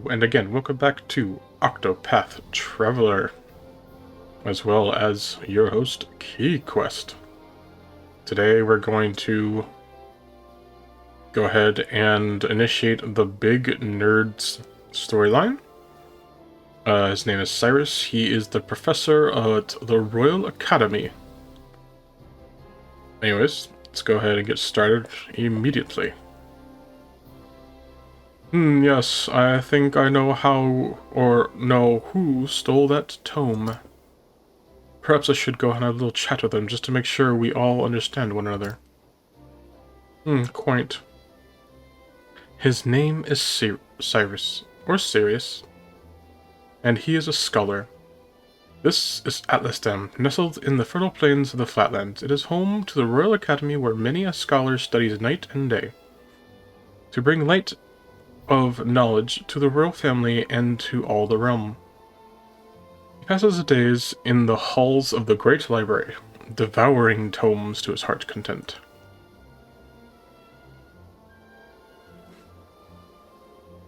Hello, and again, welcome back to Octopath Traveler, as well as your host, KeyQuest. Today we're going to go ahead and initiate the Big Nerd's storyline. His name is Cyrus. He is the professor at the Royal Academy. Anyways, let's go ahead and get started immediately. Yes, I think I know how, or know who stole that tome. Perhaps I should go and have a little chat with them, just to make sure we all understand one another. Quaint. His name is Cyrus, or Sirius, and he is a scholar. This is Atlasdam, nestled in the fertile plains of the Flatlands. It is home to the Royal Academy, where many a scholar studies night and day, to bring light of knowledge to the royal family and to all the realm. He passes his days in the halls of the great library, devouring tomes to his heart's content.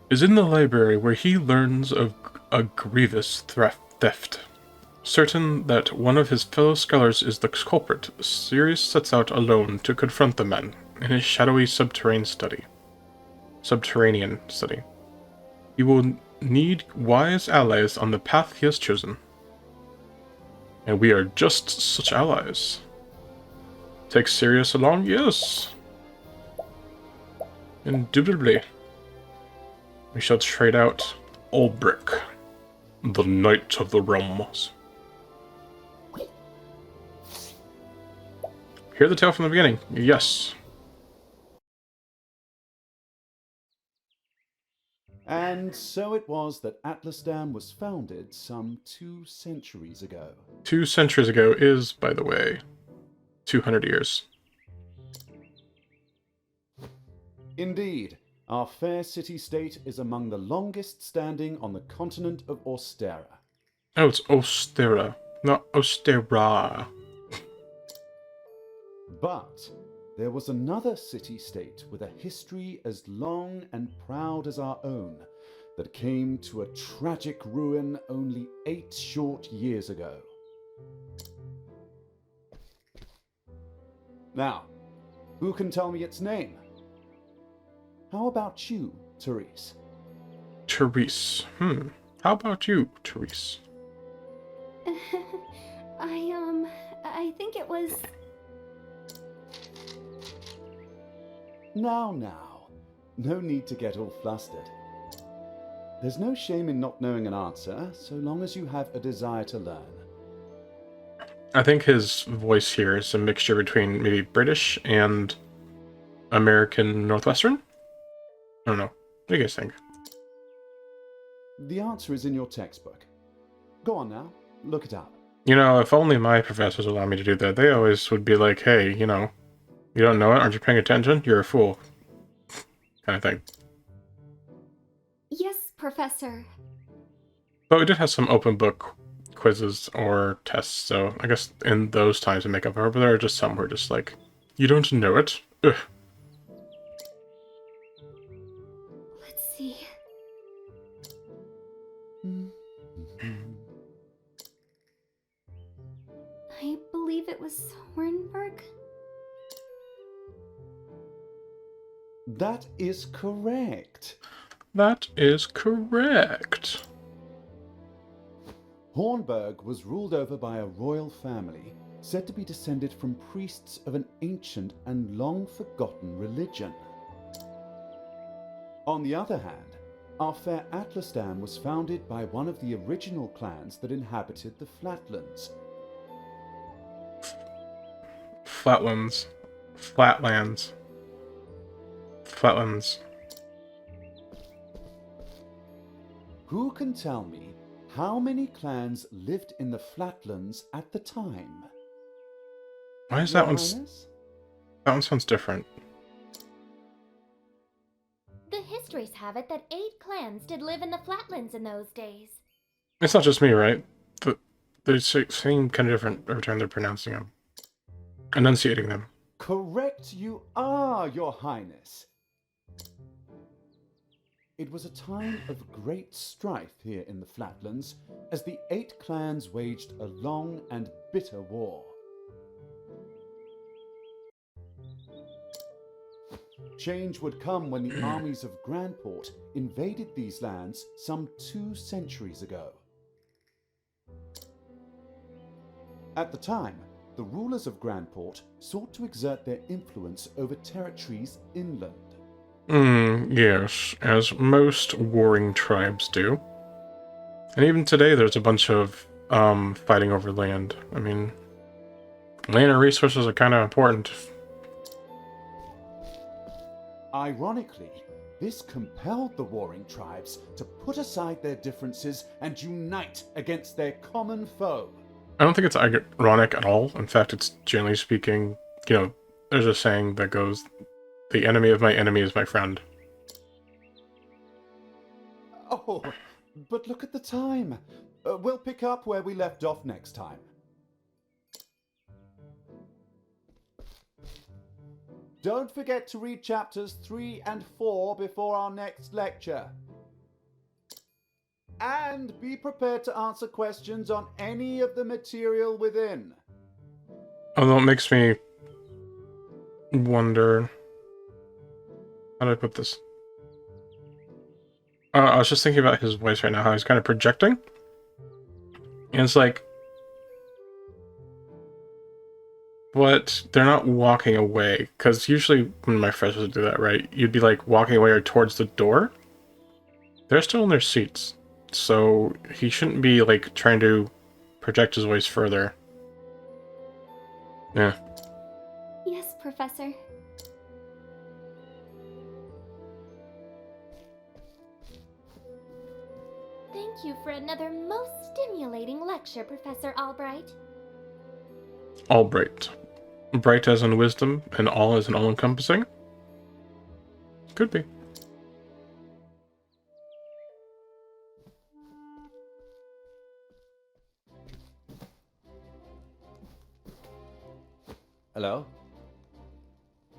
Is in the library where he learns of a grievous theft. Certain that one of his fellow scholars is the culprit, Cyrus sets out alone to confront the man in his shadowy subterranean study. He will need wise allies on the path he has chosen. And we are just such allies. Take Cyrus along? Yes. Indubitably. We shall trade out Ulbrich, the Knight of the Realms. Hear the tale from the beginning? Yes. And so it was that Atlasdam was founded some 2 centuries ago. 2 centuries ago is, by the way, 200 years. Indeed, our fair city-state is among the longest standing on the continent of Austera. Oh, it's Ostera, not Ostera. But there was another city-state with a history as long and proud as our own that came to a tragic ruin only 8 short years ago. Now, who can tell me its name? How about you, Therese? Therese. How about you, Therese? I think it was... Now, no need to get all flustered. There's no shame in not knowing an answer, so long as you have a desire to learn. I think his voice here is a mixture between maybe British and American Northwestern? I don't know. What do you guys think? The answer is in your textbook. Go on now, look it up. You know, if only my professors allowed me to do that. They always would be like, hey, you know, you don't know it? Aren't you paying attention? You're a fool. Kind of thing. Yes, Professor. But we did have some open book quizzes or tests, so I guess in those times to make up for it, but there are just some who are just like, you don't know it? Ugh. Let's see. I believe it was Hornburg? That is correct. That is correct. Hornburg was ruled over by a royal family, said to be descended from priests of an ancient and long-forgotten religion. On the other hand, our fair Atlasdam was founded by one of the original clans that inhabited the Flatlands. Flatlands. Who can tell me how many clans lived in the Flatlands at the time? Why is Your that one? Highness? That one sounds different. The histories have it that 8 clans did live in the Flatlands in those days. It's not just me, right? They seem kind of different every time they're pronouncing them. Enunciating them. Correct you are, Your Highness. It was a time of great strife here in the Flatlands as the 8 clans waged a long and bitter war. Change would come when the armies of Grandport invaded these lands some 2 centuries ago. At the time, the rulers of Grandport sought to exert their influence over territories inland. Yes, as most warring tribes do. And even today there's a bunch of fighting over land. I mean, land and resources are kind of important. Ironically, this compelled the warring tribes to put aside their differences and unite against their common foe. I don't think it's ironic at all. In fact, it's generally speaking, there's a saying that goes, the enemy of my enemy is my friend. Oh, but look at the time. We'll pick up where we left off next time. Don't forget to read chapters 3 and 4 before our next lecture. And be prepared to answer questions on any of the material within. Although it makes me wonder... How do I put this? I was just thinking about his voice right now, how he's kind of projecting. And it's like... But they're not walking away, because usually when my friends would do that, right, you'd be like walking away or towards the door. They're still in their seats, so he shouldn't be like trying to project his voice further. Yeah. Yes, Professor. Thank you for another most stimulating lecture, Professor Albright. Albright. Bright as in wisdom, and all as in all-encompassing? Could be. Hello?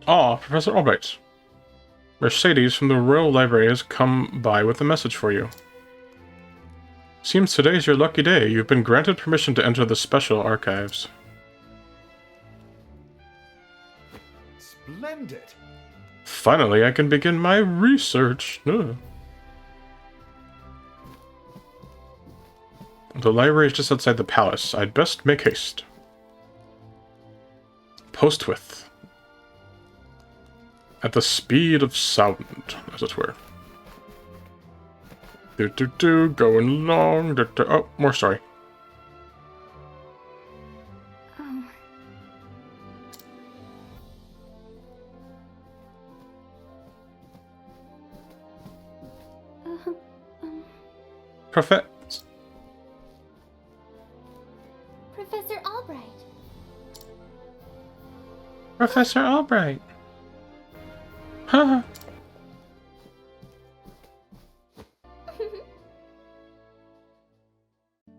Ah, Professor Albright. Mercedes from the Royal Library has come by with a message for you. Seems today's your lucky day. You've been granted permission to enter the special archives. Splendid! Finally, I can begin my research. Ugh. The library is just outside the palace. I'd best make haste. Postwith. At the speed of sound, as it were. Going along. Oh, more story. Professor Albright. Professor Albright. Huh.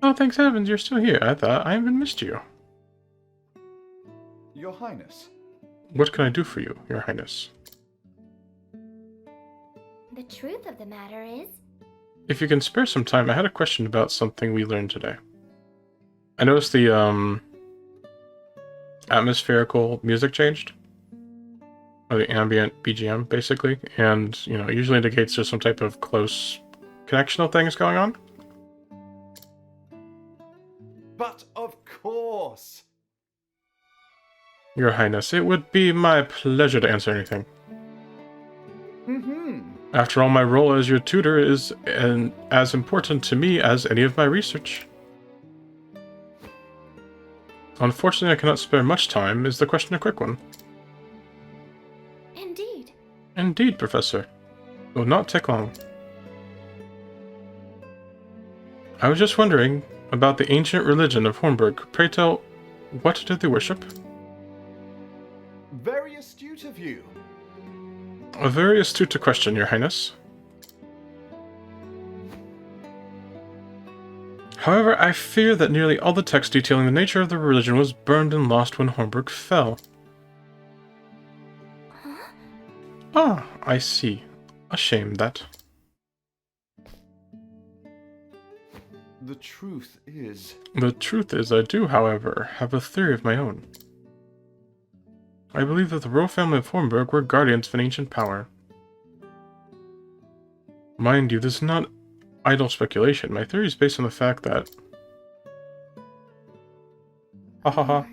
Oh, thanks heavens, you're still here. I thought I even missed you. Your Highness. What can I do for you, Your Highness? The truth of the matter is... If you can spare some time, I had a question about something we learned today. I noticed the, atmospherical music changed. Or the ambient BGM, basically. And, it usually indicates there's some type of close connectional things going on. But of course! Your Highness, it would be my pleasure to answer anything. After all, my role as your tutor is as important to me as any of my research. Unfortunately, I cannot spare much time. Is the question a quick one? Indeed. Indeed, Professor. It will not take long. I was just wondering about the ancient religion of Hornburg. Pray tell, what did they worship? Very astute of you. A very astute question, Your Highness. However, I fear that nearly all the text detailing the nature of the religion was burned and lost when Hornburg fell. Huh? Ah, I see. A shame that. The truth is... The truth is, I do, however, have a theory of my own. I believe that the royal family of Hornburg were guardians of an ancient power. Mind you, this is not idle speculation. My theory is based on the fact that... Ha ha ha.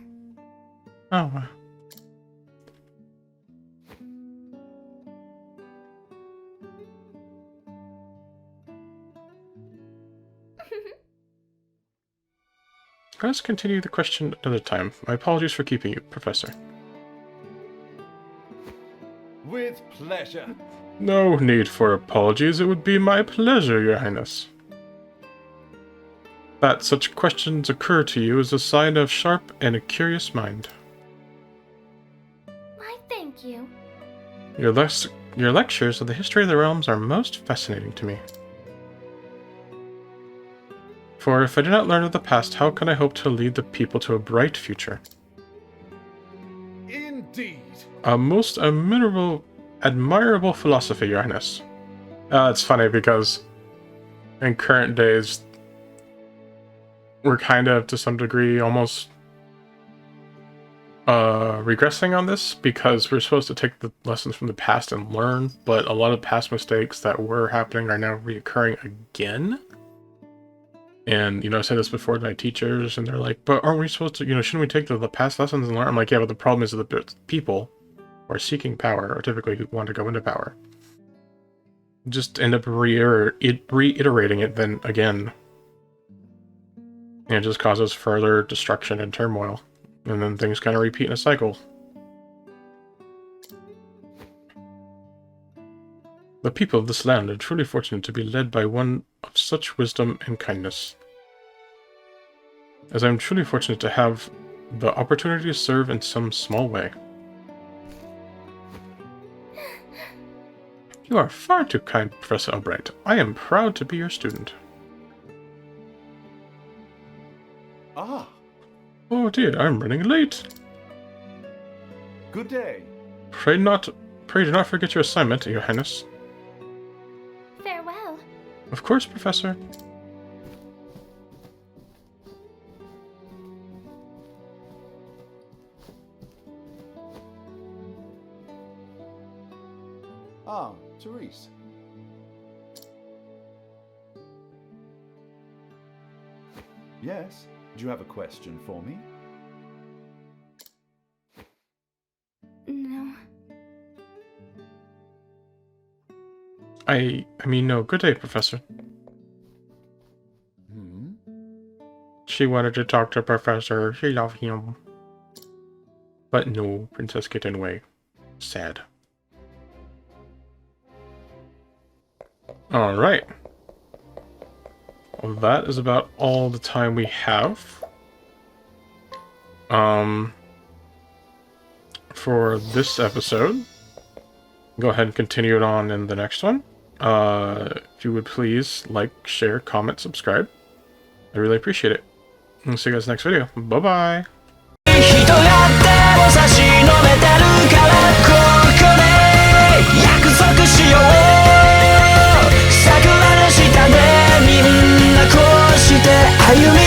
Oh. Let's continue the question another time. My apologies for keeping you, Professor. With pleasure. No need for apologies. It would be my pleasure, Your Highness. That such questions occur to you is a sign of sharp and a curious mind. Why, thank you. Your lectures of the history of the realms are most fascinating to me. For if I do not learn of the past, how can I hope to lead the people to a bright future? Indeed. A most admirable philosophy, Your Highness. It's funny because in current days, we're kind of, to some degree, almost regressing on this because we're supposed to take the lessons from the past and learn, but a lot of past mistakes that were happening are now reoccurring again. And, I said this before to my teachers, and they're like, but aren't we supposed to, shouldn't we take the past lessons and learn? I'm like, yeah, but the problem is that the people who are seeking power, or typically who want to go into power, just end up reiterating it then again. And it just causes further destruction and turmoil. And then things kind of repeat in a cycle. The people of this land are truly fortunate to be led by one of such wisdom and kindness. As I am truly fortunate to have the opportunity to serve in some small way. You are far too kind, Professor Albright. I am proud to be your student. Ah. Oh dear, I'm running late. Good day. Pray do not forget your assignment, Your Highness. Farewell. Of course, Professor. Ah, Cyrus. Yes? Do you have a question for me? No. I mean, no. Good day, Professor. She wanted to talk to Professor. She loved him. But no, Princess get in the way. Sad. Alright. Well, that is about all the time we have. For this episode. Go ahead and continue it on in the next one. If you would please like, share, comment, subscribe. I really appreciate it. And see you guys next video. Bye-bye! 人が手を差し伸べてるからここで約束しよう桜の下でみんなこうして歩み